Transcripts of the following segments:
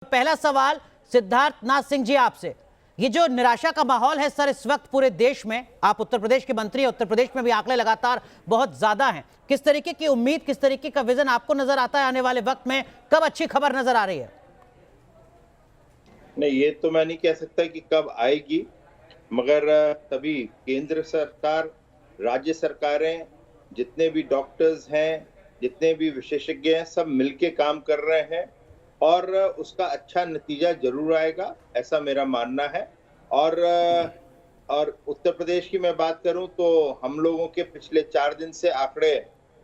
पहला सवाल सिद्धार्थ नाथ सिंह जी आपसे, ये जो निराशा का माहौल है सर इस वक्त पूरे देश में, आप उत्तर प्रदेश के मंत्री हैं, उत्तर प्रदेश में भी आंकड़े लगातार बहुत ज्यादा हैं, किस तरीके की उम्मीद, किस तरीके का विजन आपको नजर आता है आने वाले वक्त में? कब अच्छी खबर नजर आ रही है? नहीं, ये तो मैं नहीं कह सकता कि कब आएगी, मगर तभी केंद्र सरकार, राज्य सरकारें, जितने भी डॉक्टर्स हैं, जितने भी विशेषज्ञ हैं, सब मिलके काम कर रहे हैं और उसका अच्छा नतीजा जरूर आएगा, ऐसा मेरा मानना है। और उत्तर प्रदेश की मैं बात करूं तो हम लोगों के पिछले 4 दिन से आंकड़े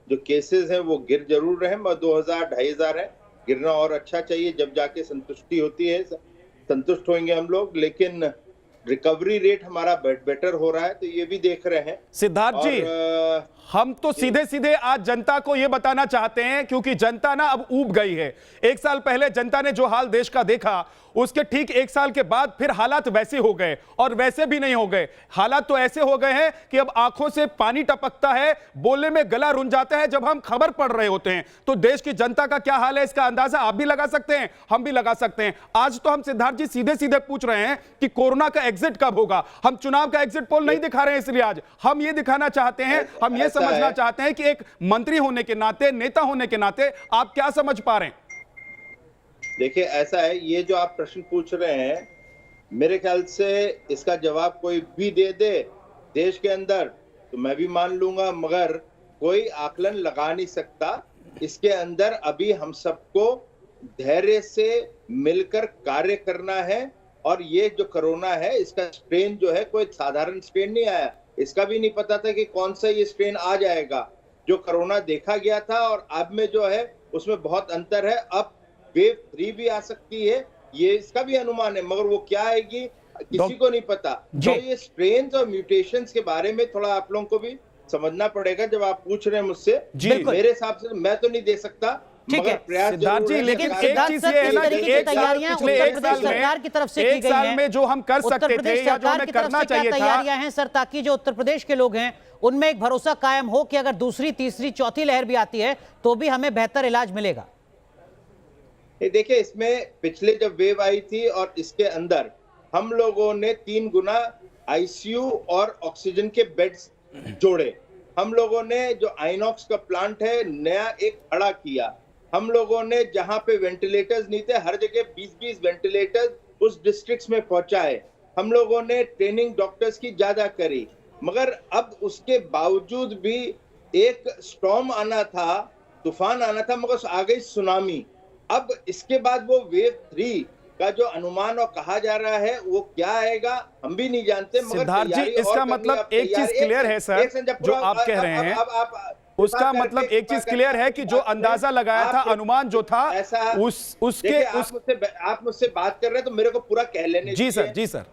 जो केसेस हैं वो गिर जरूर रहे हैं, मगर 2000-2500 है। गिरना और अच्छा चाहिए, जब जाके संतुष्टि होती है, संतुष्ट होंगे हम लोग। लेकिन रिकवरी रेट हमारा बेटर हो रहा है, तो ये भी देख रहे हैं। सिद्धार्थ जी, हम तो सीधे सीधे आज जनता को यह बताना चाहते हैं, क्योंकि जनता ना अब ऊब गई है। 1 साल पहले जनता ने जो हाल देश का देखा, उसके ठीक 1 साल के बाद फिर हालात वैसे हो गए, और वैसे भी नहीं हो गए। हालात तो ऐसे हो गए हैं कि अब आंखों से पानी टपकता है, बोलने में गला रुंझ जाता है जब हम खबर पढ़ रहे होते हैं। तो देश की जनता का क्या हाल है, इसका अंदाजा आप भी लगा सकते हैं, हम भी लगा सकते हैं। आज तो हम सिद्धार्थ जी सीधे सीधे पूछ रहे हैं कि कोरोना का एग्जिट कब होगा। हम चुनाव का एग्जिट पोल नहीं दिखा रहे हैं, इसलिए आज हम ये दिखाना चाहते हैं, हम ये समझना चाहते हैं कि एक मंत्री होने के नाते, नेता होने के नाते आप क्या समझ पा रहे हैं? देखिए, ऐसा है, ये जो आप प्रश्न पूछ रहे हैं, मेरे ख्याल से इसका जवाब कोई भी दे दे देश के अंदर तो मैं भी मान लूंगा, मगर कोई आकलन लगा नहीं सकता। इसके अंदर अभी हम सबको धैर्य से मिलकर कार्य करना है। और ये जो कोरोना है, इसका स्ट्रेन जो है कोई साधारण स्ट्रेन नहीं आया। इसका भी नहीं पता था कि कौन सा ये स्ट्रेन आ जाएगा। जो कोरोना देखा गया था और अब में जो है उसमें बहुत अंतर है। अब वेव 3 भी आ सकती है, ये इसका भी अनुमान है, मगर वो क्या आएगी किसी को नहीं पता। तो ये स्ट्रेन्स और म्यूटेशंस के बारे में थोड़ा आप लोगों को भी समझना पड़ेगा। जब आप पूछ रहे हैं मुझसे, मेरे हिसाब से मैं तो नहीं दे सकता, ठीक है सिद्धार्थ जी। लेकिन एक चीज ये है ना कि पिछले एक साल सरकार की तरफ से एक साल में जो हम कर सकते थे या जो हमें करना चाहिए था, तैयारियां हैं सर, ताकि जो उत्तर प्रदेश के लोग हैं उनमें एक भरोसा कायम हो कि अगर दूसरी, तीसरी, चौथी लहर भी आती है तो भी हमें बेहतर इलाज मिलेगा। देखिए, इसमें पिछले जब वेव आई थी और इसके अंदर हम लोगों ने 3 गुना आईसीयू और ऑक्सीजन के बेड्स जोड़े। हम लोगों ने जो आइनॉक्स का प्लांट है नया एक खड़ा किया। हम लोगों ने जहां पे वेंटिलेटर्स नहीं थे, हर जगह 20-20 वेंटिलेटर्स उस डिस्ट्रिक्ट्स में पहुंचाए। हम लोगों ने ट्रेनिंग डॉक्टर्स की ज्यादा करी, मगर अब उसके बावजूद भी एक स्टॉर्म आना था, तूफान आना था, मगर आ गई सुनामी। अब इसके बाद वो वेव 3 का जो अनुमान और कहा जा रहा है वो क्या आएगा हम भी नहीं जानते। मगर सिद्धार्थ जी, इसका मतलब एक चीज क्लियर है सर, जो आप कह रहे हैं उसका मतलब एक चीज क्लियर है कि जो अंदाजा लगाया था, अनुमान जो था, उसके आप मुझसे बात कर रहे हैं तो मेरे को पूरा कह लेने जी सर, जी सर,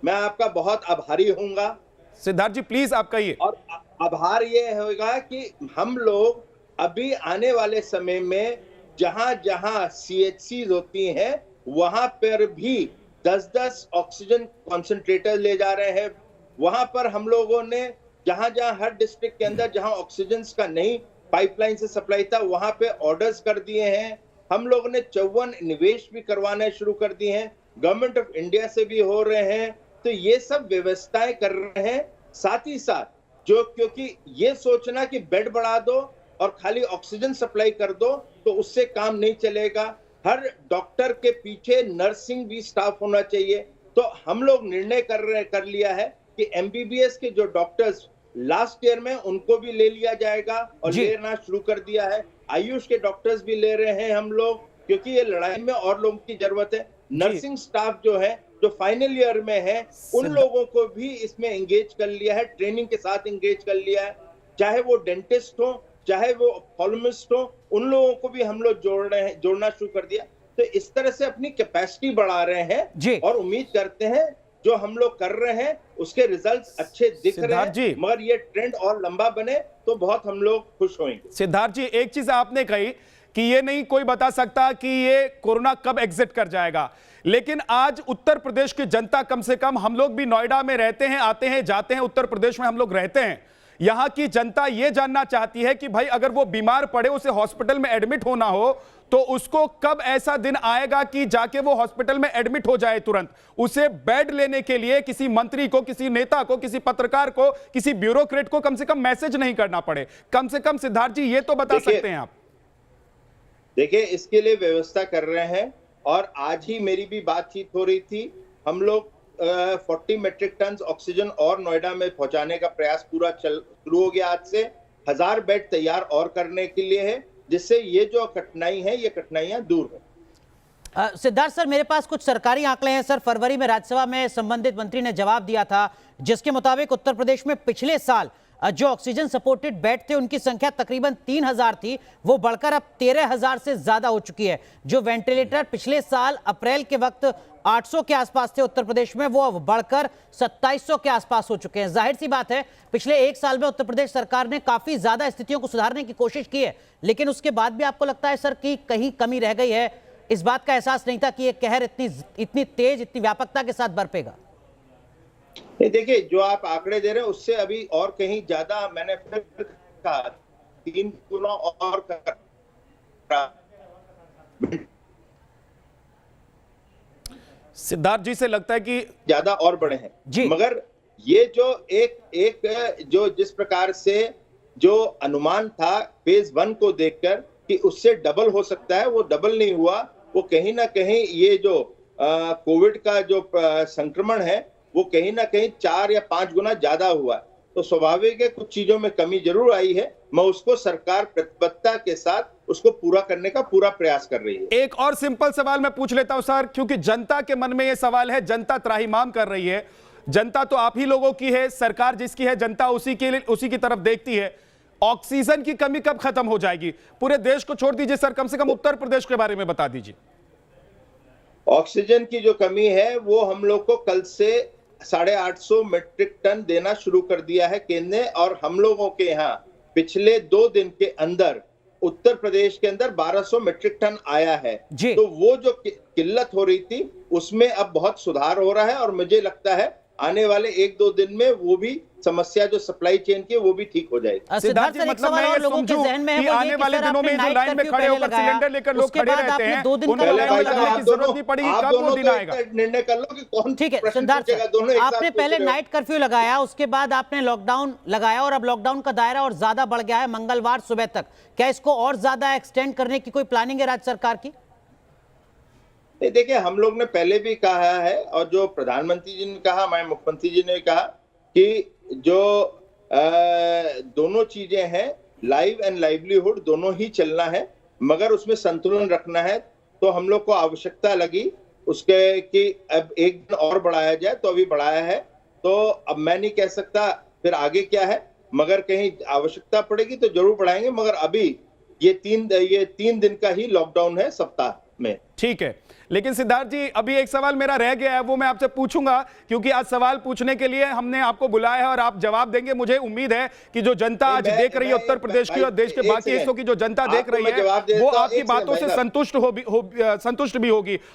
मैं आपका बहुत आभारी होऊंगा। सिद्धार्थ जी प्लीज आप कहिए। और आभार ये होगा कि हम लोग अभी आने वाले समय में जहां जहां CHCs होती हैं वहां पर भी 10-10 ऑक्सीजन कॉन्सेंट्रेटर ले जा रहे हैं। वहां पर हम लोगों ने जहां जहां हर डिस्ट्रिक्ट के अंदर जहां ऑक्सीजन का नहीं पाइपलाइन से सप्लाई था वहां पे ऑर्डर्स कर दिए हैं। हम लोगों ने 54 निवेश भी करवाने शुरू कर दिए हैं, गवर्नमेंट ऑफ इंडिया से भी हो रहे हैं। तो ये सब व्यवस्थाएं कर रहे हैं। साथ ही साथ जो, क्योंकि ये सोचना कि बेड बढ़ा दो और खाली ऑक्सीजन सप्लाई कर दो तो उससे काम नहीं चलेगा। हर डॉक्टर के पीछे नर्सिंग भी स्टाफ होना चाहिए। तो हम लोग निर्णय कर लिया है कि MBBS के जो डॉक्टर्स लास्ट ईयर में उनको भी ले लिया जाएगा और लेना शुरू कर दिया है। आयुष के डॉक्टर्स भी ले रहे हैं हम लोग, क्योंकि ये लड़ाई में और लोगों की जरूरत है। नर्सिंग स्टाफ जो है, जो फाइनल ईयर में है, उन लोगों को भी इसमें एंगेज कर लिया है, ट्रेनिंग के साथ एंगेज कर लिया है। चाहे वो डेंटिस्ट हो, चाहे वो ऑप्थेल्मिस्ट हो, उन लोगों को भी हम लोग जोड़ना शुरू कर दिया। तो इस तरह से अपनी कैपेसिटी बढ़ा रहे हैं और उम्मीद करते हैं जो हम लोग कर रहे हैं उसके रिजल्ट्स अच्छे दिख रहे हैं, मगर ये ट्रेंड और लंबा बने तो बहुत हम लोग खुश होंगे। सिद्धार्थ जी, एक चीज आपने कही कि ये नहीं कोई बता सकता कि ये कोरोना कब एग्जिट कर जाएगा, लेकिन आज उत्तर प्रदेश की जनता, कम से कम हम लोग भी नोएडा में रहते हैं, आते हैं जाते हैं, उत्तर प्रदेश में हम लोग रहते हैं, यहां की जनता यह जानना चाहती है कि भाई अगर वो बीमार पड़े, उसे हॉस्पिटल में एडमिट होना हो, तो उसको कब ऐसा दिन आएगा कि जाके वो हॉस्पिटल में एडमिट हो जाए तुरंत। उसे बेड लेने के लिए किसी मंत्री को, किसी नेता को, किसी पत्रकार को, किसी ब्यूरोक्रेट को कम से कम मैसेज नहीं करना पड़े। कम से कम सिद्धार्थ जी ये तो बता सकते हैं आप। देखिए, इसके लिए व्यवस्था कर रहे हैं और आज ही मेरी भी बातचीत हो रही थी। हम लोग 40 मेट्रिक टन ऑक्सीजन और नोएडा में पहुंचाने का प्रयास पूरा शुरू हो गया। आज से 1000 बेड तैयार और करने के लिए है, जिससे ये जो कठिनाई है, ये कठिनाइयां दूर है। सिद्धार्थ सर, मेरे पास कुछ सरकारी आंकड़े हैं सर। फरवरी में राज्यसभा में संबंधित मंत्री ने जवाब दिया था, जिसके मुताबिक उत्तर प्रदेश में पिछले साल जो ऑक्सीजन सपोर्टेड बेड थे उनकी संख्या तकरीबन 3000 थी, वो बढ़कर अब 13000 से ज्यादा हो चुकी है। जो वेंटिलेटर पिछले साल अप्रैल के वक्त 800 के आसपास थे उत्तर प्रदेश में, वो अब बढ़कर 2700 के आसपास हो चुके हैं। जाहिर सी बात है, पिछले एक साल में उत्तर प्रदेश सरकार ने काफी ज्यादा स्थितियों को सुधारने की कोशिश की है, लेकिन उसके बाद भी आपको लगता है सर कि कहीं कमी रह गई है? इस बात का एहसास नहीं था कि ये कहर इतनी तेज, इतनी व्यापकता के साथ बरपेगा? देखिए, जो आप आंकड़े दे रहे हैं उससे अभी और कहीं ज्यादा, मैंने फिर कहा 3 गुना और सिद्धार्थ जी से लगता है कि ज्यादा और बड़े हैं जी। मगर ये जो एक जो जिस प्रकार से जो अनुमान था फेज 1 को देखकर कि उससे डबल हो सकता है, वो डबल नहीं हुआ। वो कहीं ना कहीं ये जो कोविड का जो संक्रमण है वो कहीं ना कहीं 4 या 5 गुना ज्यादा हुआ। तो स्वाभाविक है कुछ चीजों में कमी जरूर आई है, मैं उसको सरकार प्रतिबद्धता के साथ उसको पूरा करने का पूरा प्रयास कर रही है। एक और सिंपल सवाल मैं पूछ लेता हूं सर, क्योंकि जनता के मन में यह सवाल है, जनता त्राहिमाम कर रही है। जनता तो आप ही लोगों की है, सरकार जिसकी है, जनता उसी की तरफ देखती है। ऑक्सीजन की कमी कब खत्म हो जाएगी? पूरे देश को छोड़ दीजिए सर, कम से कम उत्तर प्रदेश के बारे में बता दीजिए। ऑक्सीजन की जो कमी है वो हम लोग को कल से 850 मेट्रिक टन देना शुरू कर दिया है केंद्र ने, और हम लोगों के यहाँ पिछले 2 दिन के अंदर उत्तर प्रदेश के अंदर 1200 मेट्रिक टन आया है। तो वो जो किल्लत हो रही थी उसमें अब बहुत सुधार हो रहा है, और मुझे लगता है आने वाले 1-2 दिन में वो भी समस्या जो सप्लाई चेन की वो भी ठीक हो जाएगी। सिद्धार्थ सर, एक सवाल और लोगों के जहन में है, वो आने वाले दिनों में जो लाइन में खड़े होकर सिलेंडर लेकर लोग खड़े रहते हैं, 2 दिन का लगाने की जरूरत नहीं पड़ेगी, कब वो दिन आएगा? निर्णय कर लो कि कौन। ठीक है सिद्धार्थ सर, आपने पहले नाइट कर्फ्यू लगाया, उसके बाद आपने लॉकडाउन लगाया, और अब लॉकडाउन का दायरा और ज्यादा बढ़ गया है मंगलवार सुबह तक। क्या इसको और ज्यादा एक्सटेंड करने की कोई प्लानिंग है राज्य सरकार की? देखिए, हम लोग ने पहले भी कहा है, और जो प्रधानमंत्री जी ने कहा, हमारे मुख्यमंत्री जी ने कहा कि जो दोनों चीजें हैं, लाइव एंड लाइवलीहुड दोनों ही चलना है, मगर उसमें संतुलन रखना है। तो हम लोग को आवश्यकता लगी उसके कि अब 1 दिन और बढ़ाया जाए, तो अभी बढ़ाया है। तो अब मैं नहीं कह सकता फिर आगे क्या है, मगर कहीं आवश्यकता पड़ेगी तो जरूर बढ़ाएंगे, मगर अभी ये 3 दिन का ही लॉकडाउन है सप्ताह में। ठीक है, लेकिन सिद्धार्थ जी अभी एक सवाल मेरा रह गया है, वो मैं आपसे पूछूंगा, क्योंकि आज सवाल पूछने के लिए हमने आपको बुलाया है और आप जवाब देंगे। मुझे उम्मीद है कि जो जनता आज देख रही है उत्तर प्रदेश की और देश के बाकी हिस्सों की जो जनता देख रही है, वो आपकी बातों से संतुष्ट भी होगी।